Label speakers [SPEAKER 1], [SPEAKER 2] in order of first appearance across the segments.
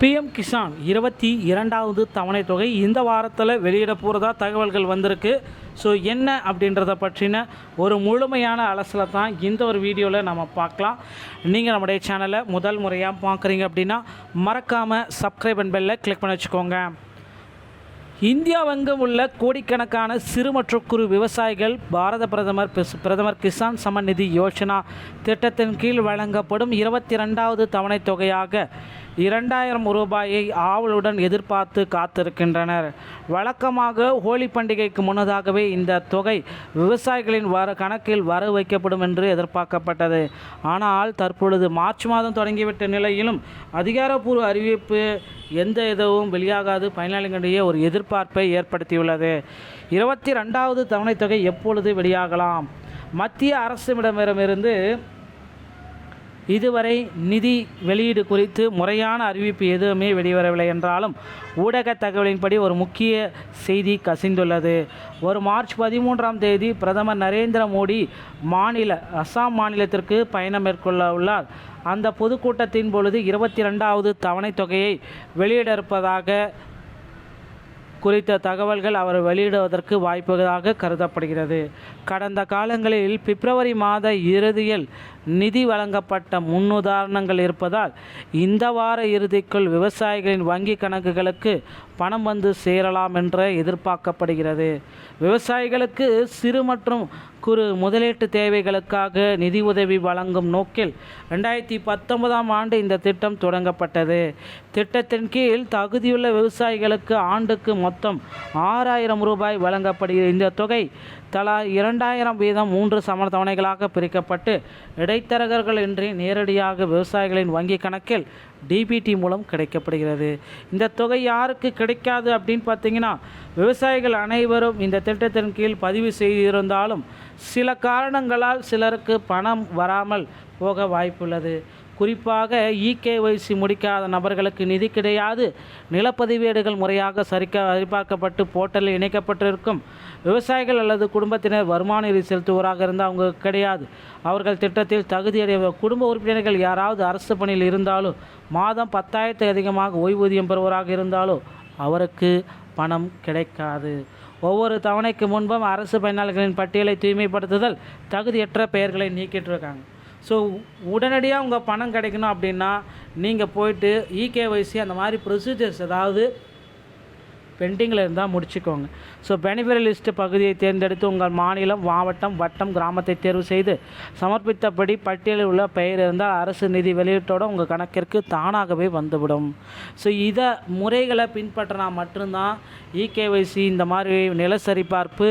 [SPEAKER 1] PM Kisan 22வது தவணை தொகை இந்த வாரத்தில் வெளியிட போகிறதா தகவல்கள் வந்திருக்கு. ஸோ என்ன அப்படின்றத பற்றின ஒரு முழுமையான அலசலை தான் இந்த ஒரு வீடியோவில் நம்ம பார்க்கலாம். நீங்கள் நம்முடைய சேனலை முதல் முறையாக பார்க்குறீங்க அப்படின்னா மறக்காமல் சப்ஸ்கிரைப் அண்ட் பெல்லை கிளிக் பண்ணி வச்சுக்கோங்க. இந்தியாவெங்கும் உள்ள கோடிக்கணக்கான சிறு மற்றும் குறு விவசாயிகள் பாரத பிரதமர் கிசான் சம்மன் நிதி யோஜனா திட்டத்தின் கீழ் வழங்கப்படும் 22வது தவணை தொகையாக 2000 ரூபாயை ஆவலுடன் எதிர்பார்த்து காத்திருக்கின்றனர். வழக்கமாக ஹோலி பண்டிகைக்கு முன்னதாகவே இந்த தொகை விவசாயிகளின் கணக்கில் வர வைக்கப்படும் என்று எதிர்பார்க்கப்பட்டது. ஆனால் தற்பொழுது மார்ச் மாதம் தொடங்கிவிட்ட நிலையிலும் அதிகாரப்பூர்வ அறிவிப்பு எதுவும் வெளியாகாது பயனாளிகளிடையே ஒரு எதிர்பார்ப்பை ஏற்படுத்தியுள்ளது. 22வது தவணை தொகை எப்பொழுது வெளியாகலாம்? மத்திய அரசிடமிருந்து இதுவரை நிதி வெளியீடு குறித்து முறையான அறிவிப்பு எதுவுமே வெளிவரவில்லை என்றாலும் ஊடக தகவலின்படி ஒரு முக்கிய செய்தி கசிந்துள்ளது. மார்ச் 13ஆம் தேதி பிரதமர் நரேந்திர மோடி அசாம் மாநிலத்திற்கு பயணம் மேற்கொள்ள உள்ளார். அந்த பொதுக்கூட்டத்தின் பொழுது 22வது தவணை தொகையை வெளியிட இருப்பதாக குறித்த தகவல்கள் அவர் வெளியிடுவதற்கு வாய்ப்புகளாக கருதப்படுகிறது. கடந்த காலங்களில் பிப்ரவரி மாத இறுதியில் நிதி வழங்கப்பட்ட முன்னுதாரணங்கள் இருப்பதால் இந்த வார இறுதிக்குள் விவசாயிகளின் வங்கி கணக்குகளுக்கு பணம் வந்து சேரலாம் என்று எதிர்பார்க்கப்படுகிறது. விவசாயிகளுக்கு சிறு மற்றும் குறு முதலீட்டு தேவைகளுக்காக நிதி உதவி வழங்கும் நோக்கில் 2019ஆம் ஆண்டு இந்த திட்டம் தொடங்கப்பட்டது. திட்டத்தின் கீழ் தகுதியுள்ள விவசாயிகளுக்கு ஆண்டுக்கு மொத்தம் 6000 ரூபாய் வழங்கப்படுகிறது. இந்த தொகை தலா 2000 வீதம் 3 சம தவணைகளாக பிரிக்கப்பட்டு இடைத்தரகர்கள் இன்றி நேரடியாக விவசாயிகளின் வங்கி கணக்கில் டிபிடி மூலம் கிடைக்கப்படுகிறது. இந்த தொகை யாருக்கு கிடைக்காது அப்படின்னு பார்த்தீங்கன்னா, விவசாயிகள் அனைவரும் இந்த திட்டத்தின் கீழ் பதிவு செய்திருந்தாலும் சில காரணங்களால் சிலருக்கு பணம் வராமல் போக வாய்ப்புள்ளது. குறிப்பாக இகேஒய்சி முடிக்காத நபர்களுக்கு நிதி கிடையாது. நிலப்பதிவேடுகள் முறையாக சரிபார்க்கப்பட்டு போர்ட்டலில் இணைக்கப்பட்டிருக்கும் விவசாயிகள் அல்லது குடும்பத்தினர் வருமான வரி செலுத்துவோராக இருந்தால் அவங்க கிடையாது. அவர்கள் திட்டத்தில் தகுதியடைய குடும்ப உறுப்பினர்கள் யாராவது அரசு பணியில் இருந்தாலோ மாதம் 10,000 அதிகமாக ஓய்வூதியம் பெறுவோராக இருந்தாலோ அவருக்கு பணம் கிடைக்காது. ஒவ்வொரு தவணைக்கு முன்பும் அரசு பயனாளர்களின் பட்டியலை தூய்மைப்படுத்துதல், தகுதியற்ற பெயர்களை நீக்கிட்டு இருக்காங்க. ஸோ உடனடியாக உங்கள் பணம் கிடைக்கணும் அப்படின்னா நீங்கள் போய்ட்டு இகேஒய்சி அந்த மாதிரி ப்ரொசீஜர்ஸ் ஏதாவது பெண்டிங்கில் இருந்தால் முடிச்சுக்கோங்க. ஸோ பெனிஃபிட் லிஸ்ட் பகுதியை தேர்ந்தெடுத்து உங்கள் மாநிலம், மாவட்டம், வட்டம், கிராமத்தை தேர்வு செய்து சமர்ப்பித்தபடி பட்டியலில் உள்ள பெயர் இருந்தால் அரசு நிதி வெளியீட்டோடு உங்கள் கணக்கிற்கு தானாகவே வந்துவிடும். ஸோ இதை முறைகளை பின்பற்றினா மட்டும்தான் இகேஒய்சி இந்த மாதிரி நில சரிபார்ப்பு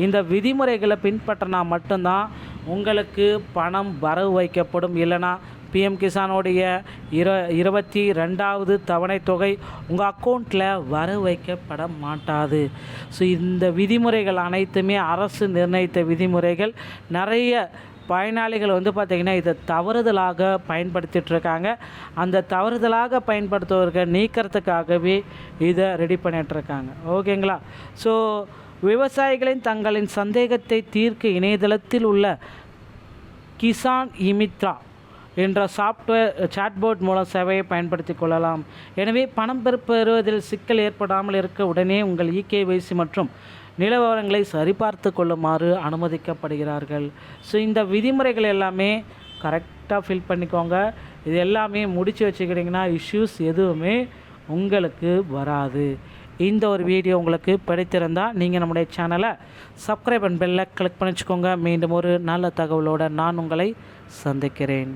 [SPEAKER 1] இந்த விதிமுறைகளை பின்பற்றினா மட்டும்தான் உங்களுக்கு பணம் வரவு வைக்கப்படும். இல்லைனா பிஎம் கிசானுடைய 22வது தவணை தொகை உங்கள் அக்கௌண்ட்டில் வரவு வைக்கப்பட மாட்டாது. ஸோ இந்த விதிமுறைகள் அனைத்துமே அரசு நிர்ணயித்த விதிமுறைகள். நிறைய பயனாளிகள் பார்த்திங்கன்னா இதை தவறுதலாக பயன்படுத்திகிட்ருக்காங்க. அந்த தவறுதலாக பயன்படுத்துவர்கள் நீக்கிறதுக்காகவே இதை ரெடி பண்ணிகிட்ருக்காங்க. ஓகேங்களா? ஸோ விவசாயிகளின் தங்களின் சந்தேகத்தை தீர்க்க இணையதளத்தில் உள்ள கிசான் இமித்ரா என்ற சாஃப்ட்வேர் சாட்போர்ட் மூலம் சேவையை பயன்படுத்தி கொள்ளலாம். எனவே பணம் பெறுவதில் சிக்கல் ஏற்படாமல் இருக்க உடனே உங்கள் இகேஒய்சி மற்றும் நில விவரங்களை சரிபார்த்து கொள்ளுமாறு அனுமதிக்கப்படுகிறார்கள். ஸோ இந்த விதிமுறைகள் எல்லாமே கரெக்டாக ஃபில் பண்ணிக்கோங்க. இது எல்லாமே முடித்து வச்சுக்கிட்டிங்கன்னா இஷ்யூஸ் எதுவுமே உங்களுக்கு வராது. இந்த ஒரு வீடியோ உங்களுக்கு பிடித்திருந்தால் நீங்கள் நம்முடைய சேனலை சப்ஸ்கிரைப் அண்ட் பெல்லை கிளிக் பண்ணிச்சுக்கோங்க. மீண்டும் ஒரு நல்ல தகவலோடு நான் உங்களை சந்திக்கிறேன்.